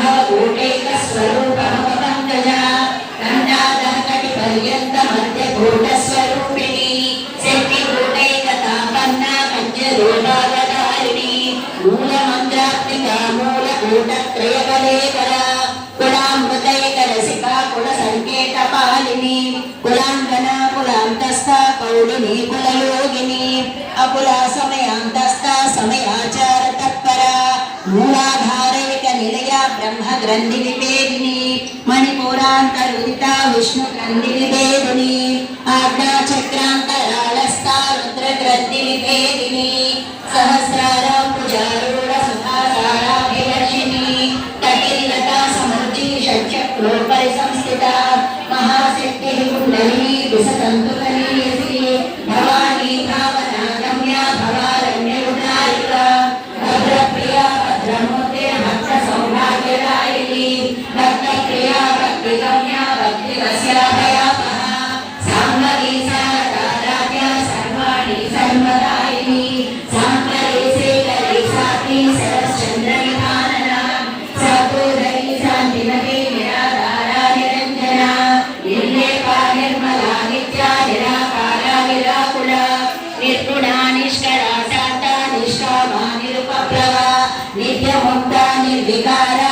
भवकूटैकस्वरूपमपङ्कजा कण्डादहकटिपर्यन्तमध्यकूटस्वरूपिणी शक्तिकूटैकतापन्ना पञ्चरूपावतारिणी मूलमन्त्रात्मिका मूलकूटत्रयकलेकरा कुलामृतैकरसिका कुलसङ्केतपालिनी कुलाङ्गना कुलान्तस्था कौलिनी कुलयोगिनी अकुला समयान्तस्था समयाचार तत्परा मूलाधारैक निलया ब्रह्मग्रन्थि विभेदिनी मणिपुरान्तरुदिता विष्णुग्रन्थि विभेदिनी आज्ञाचक्रान्तरालस्था रुद्रग्रन्थि विभेदिनी सहस्रारां पुजारूढ सुधासाराभिवर्षिणी कटिलता समुज्जी षट्चक्रोपरि संस्थिता महाशक्तिः कुण्डलिनी विसतन्तुकनीयसी भवानी भावना गम्या भवारण्यरुद्रारिका भद्रप्रिया भद्रमूर्ते भक्तसौभाग्यदायिनी भक्तप्रिया भक्तिगम्या भक्तिवस्याभयापहा साम्बरी सारदाराध्या सर्वाणि सर्वदायिनी साम्बरी शेखरी साती सरश्चन्द्रविधानना सतोदरी शान्तिमती निराधारा निरञ्जना निर्लेपा निर्मला नित्या निराकारा निराकुला निर्गुणा निष्करा शान्ता निष्कामा निरुपप्लवा नित्यमुक्ता निर्विकारा